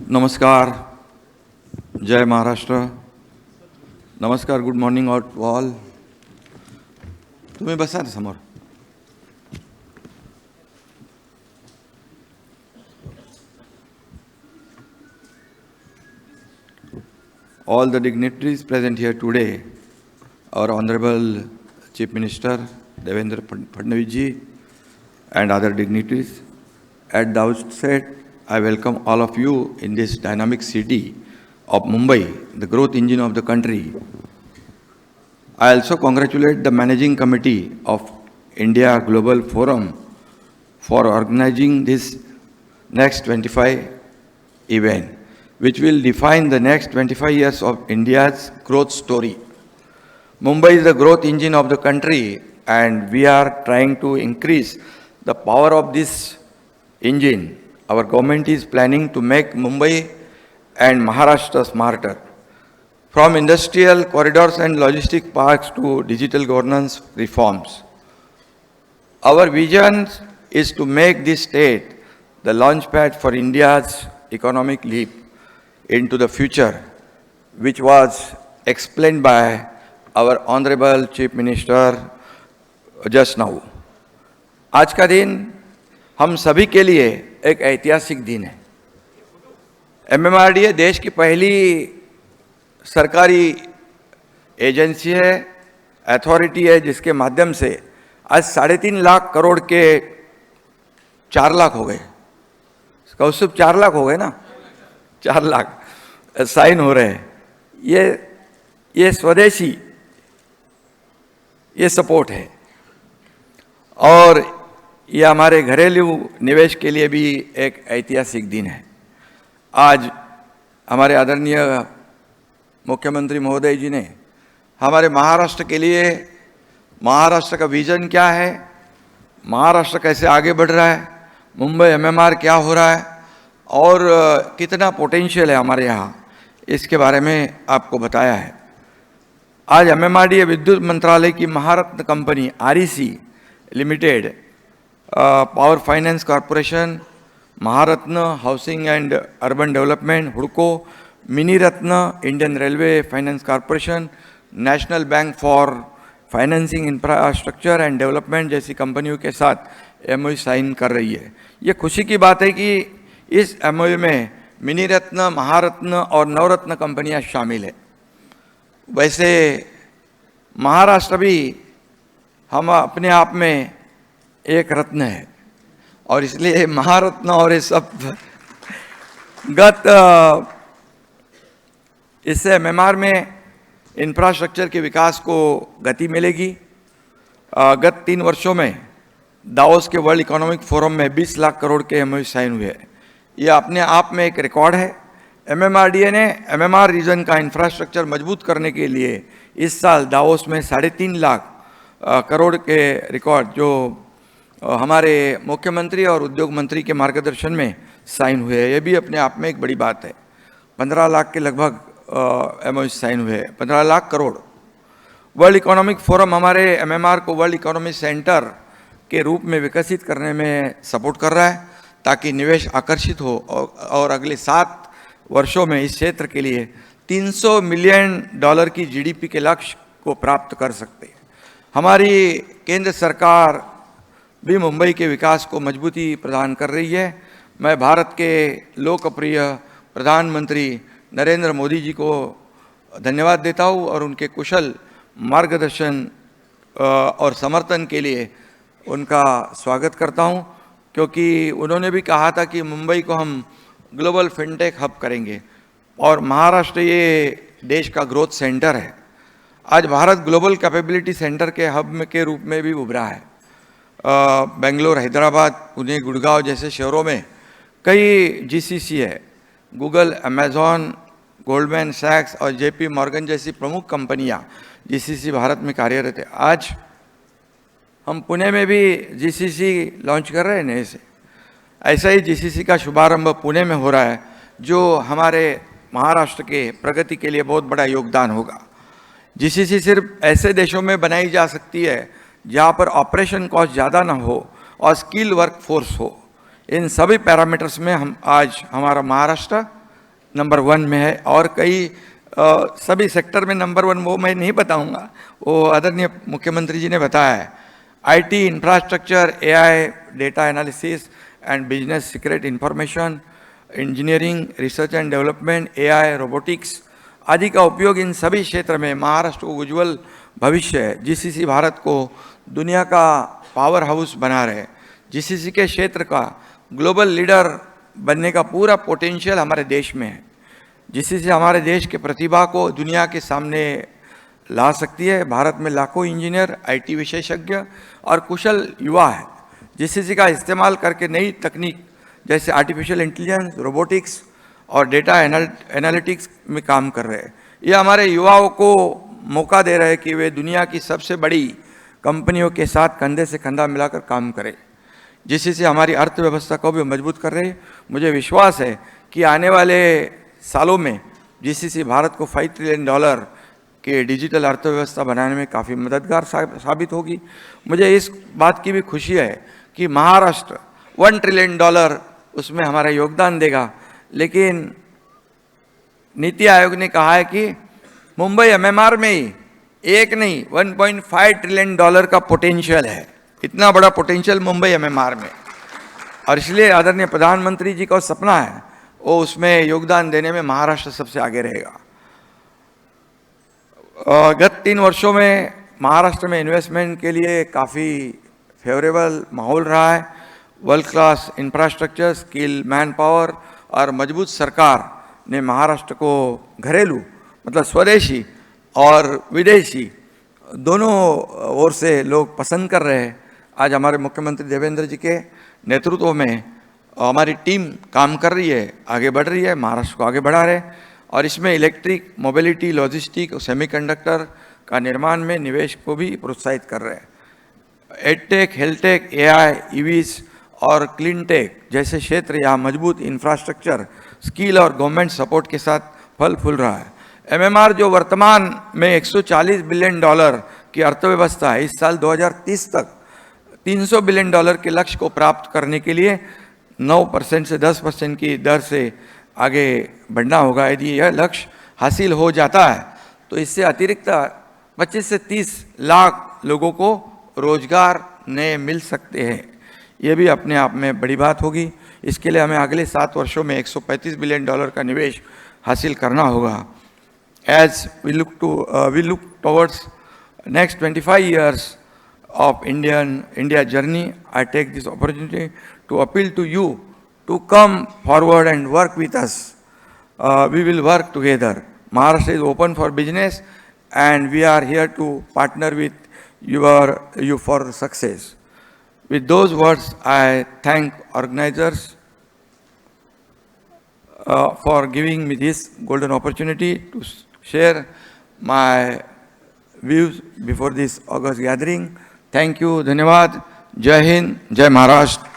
नमस्कार, जय महाराष्ट्र. नमस्कार, गुड मॉर्निंग ऑल. तुम्ही बसा ना समोर. All the dignitaries present here today, our Honorable Chief Minister Devendra Fadnavis ji and other dignitaries. At the outset, I welcome all of you in this dynamic city of Mumbai, the growth engine of the country. I also congratulate the Managing Committee of India Global Forum for organizing this next 25 event, which will define the next 25 years of India's growth story. Mumbai is the growth engine of the country, and we are trying to increase the power of this engine. Our government is planning to make Mumbai and Maharashtra smarter. From industrial corridors and logistic parks to digital governance reforms. Our vision is to make this state the launchpad for India's economic leap into the future, which was explained by our Honorable Chief Minister just now. आज का दिन हम सभी के लिए एक ऐतिहासिक दिन है. MMRDA देश की पहली सरकारी एजेंसी है, अथॉरिटी है, जिसके माध्यम से आज 3.5 लाख करोड़ के 4 लाख हो गए. कौशुभ 4 लाख हो गए ना, 4 लाख साइन हो रहे हैं. ये स्वदेशी ये सपोर्ट है और ये हमारे घरेलू निवेश के लिए भी एक ऐतिहासिक दिन है. आज हमारे आदरणीय मुख्यमंत्री महोदय जी ने हमारे महाराष्ट्र के लिए, महाराष्ट्र का विजन क्या है, महाराष्ट्र कैसे आगे बढ़ रहा है, मुंबई MMR क्या हो रहा है और कितना पोटेंशियल है हमारे यहाँ, इसके बारे में आपको बताया है. आज MMRDA विद्युत मंत्रालय की महारत्न company REC limited, power finance corporation, महारत्न हाउसिंग एंड अर्बन डेवलपमेंट हुडको, मिनी रत्न Indian railway finance corporation, national bank for financing infrastructure and development जैसी कंपनियों के साथ MOU साइन कर रही है. ये खुशी की बात है कि इस MOU में मिनी रत्न, महारत्न और नवरत्न कंपनियां शामिल है. वैसे महाराष्ट्र भी हम अपने आप में एक रत्न है और इसलिए महारत्न और ये सब इससे MMR में इंफ्रास्ट्रक्चर के विकास को गति मिलेगी. गत 3 वर्षों में दावोस के वर्ल्ड इकोनॉमिक फोरम में 20 लाख करोड़ के MOU साइन हुए. यह अपने आप में एक रिकॉर्ड है. MMRDA ने MMR रीजन का इंफ्रास्ट्रक्चर मजबूत करने के लिए इस साल दावोस में 3.5 लाख करोड़ के रिकॉर्ड जो हमारे मुख्यमंत्री और उद्योग मंत्री के मार्गदर्शन में साइन हुए हैं, ये भी अपने आप में एक बड़ी बात है. 15 लाख के लगभग MOU साइन हुए हैं, 15 lakh crore. World economic forum हमारे MMR को वर्ल्ड इकोनॉमिक सेंटर के रूप में विकसित करने में सपोर्ट कर रहा है ताकि निवेश आकर्षित हो और अगले 7 वर्षों में इस क्षेत्र के लिए $300 मिलियन की GDP के लक्ष्य को प्राप्त कर सकते हैं. हमारी केंद्र सरकार भी मुंबई के विकास को मजबूती प्रदान कर रही है. मैं भारत के लोकप्रिय प्रधानमंत्री नरेंद्र मोदी जी को धन्यवाद देता हूँ और उनके कुशल मार्गदर्शन और समर्थन के लिए उनका स्वागत करता हूँ, क्योंकि उन्होंने भी कहा था कि मुंबई को हम ग्लोबल फिनटेक हब करेंगे और महाराष्ट्र ये देश का ग्रोथ सेंटर है. आज भारत ग्लोबल कैपेबिलिटी सेंटर के हब के रूप में भी उभरा है. बेंगलोर, हैदराबाद, पुणे, गुड़गांव जैसे शहरों में कई GCC है. गूगल, अमेज़ॉन, गोल्डमैन सैक्स और JP मॉर्गन जैसी प्रमुख कंपनियां GCC भारत में कार्यरत है. आज हम पुणे में भी GCC लॉन्च कर रहे हैं नए से. ऐसा ही GCC का शुभारंभ पुणे में हो रहा है, जो हमारे महाराष्ट्र के प्रगति के लिए बहुत बड़ा योगदान होगा. GCC सिर्फ ऐसे देशों में बनाई जा सकती है जहाँ पर ऑपरेशन कॉस्ट ज़्यादा ना हो और स्किल वर्क फोर्स हो. इन सभी पैरामीटर्स में हम आज हमारा महाराष्ट्र नंबर 1 में है और कई सभी सेक्टर में नंबर 1 वो मैं नहीं बताऊंगा, वो आदरणीय मुख्यमंत्री जी ने बताया है। IT, infrastructure, AI, data analysis and business secret information, engineering, research and development, AI, robotics आदि का उपयोग इन सभी क्षेत्र में महाराष्ट्र को उज्ज्वल भविष्य है। जीसीसी भारत को दुनिया का पावर हाउस बना रहे। जीसीसी के क्षेत्र का ग्लोबल लीडर बनने का पूरा पोटेंशियल हमारे देश में है। जीसीसी हमारे देश के प्रतिभा को दुनिया के सामने ला सकती है। भारत में लाखों इंजीनियर, आईटी विशेषज्ञ और कुशल युवा है। जीसीसी का इस्तेमाल करके नई तकनीक जैसे आर्टिफिशियल इंटेलिजेंस, रोबोटिक्स और डेटा एनालिटिक्स में काम कर रहे हैं। ये हमारे युवाओं को मौका दे रहे हैं कि वे दुनिया की सबसे बड़ी कंपनियों के साथ कंधे से कंधा मिलाकर काम करें। जीसीसी हमारी अर्थव्यवस्था को भी मजबूत कर रही है। मुझे विश्वास है कि आने वाले सालों में जीसीसी भारत को $5 ट्रिलियन के डिजिटल अर्थव्यवस्था बनाने में काफ़ी मददगार साबित होगी। मुझे इस बात की भी खुशी है कि महाराष्ट्र $1 ट्रिलियन उसमें हमारा योगदान देगा, लेकिन नीति आयोग ने कहा है कि मुंबई एमएमआर में ही एक नहीं $1.5 ट्रिलियन का पोटेंशियल है। इतना बड़ा पोटेंशियल मुंबई एमएमआर में, और इसलिए आदरणीय प्रधानमंत्री जी का सपना है वो उसमें योगदान देने में महाराष्ट्र सबसे आगे रहेगा। गत 3 वर्षों में महाराष्ट्र में इन्वेस्टमेंट के लिए काफ़ी फेवरेबल माहौल रहा है। World class infrastructure, skill man power और मजबूत सरकार ने महाराष्ट्र को घरेलू मतलब स्वदेशी और विदेशी दोनों ओर से लोग पसंद कर रहे हैं। आज हमारे मुख्यमंत्री देवेंद्र जी के नेतृत्व में हमारी टीम काम कर रही है, आगे बढ़ रही है, महाराष्ट्र को आगे बढ़ा रहे हैं। और इसमें इलेक्ट्रिक मोबिलिटी, लॉजिस्टिक और सेमीकंडक्टर का निर्माण में निवेश को भी प्रोत्साहित कर रहे हैं। एडटेक, हेल्थटेक, एआई, ईवीज और क्लीन टेक जैसे क्षेत्र यहाँ मजबूत इंफ्रास्ट्रक्चर, स्किल और गवर्नमेंट सपोर्ट के साथ फल फूल रहा है। एमएमआर जो वर्तमान में $140 बिलियन की अर्थव्यवस्था है, इस साल 2030 तक $300 बिलियन के लक्ष्य को प्राप्त करने के लिए 9% से 10% की दर से आगे बढ़ना होगा। यदि यह लक्ष्य हासिल हो जाता है तो इससे अतिरिक्त 25 से 30 लाख लोगों को रोजगार नए मिल सकते हैं। ये भी अपने आप में बड़ी बात होगी। इसके लिए हमें अगले 7 वर्षों में $135 बिलियन का निवेश हासिल करना होगा। As we look towards next 25 years of India journey, I take this opportunity to appeal to you to come forward and work with us. We will work together. Maharashtra is open for business, and we are here to partner with you for success. With those words, I thank organizers for giving me this golden opportunity to share my views before this August gathering. Thank you, धन्यवाद, जय हिंद, जय महाराष्ट्र।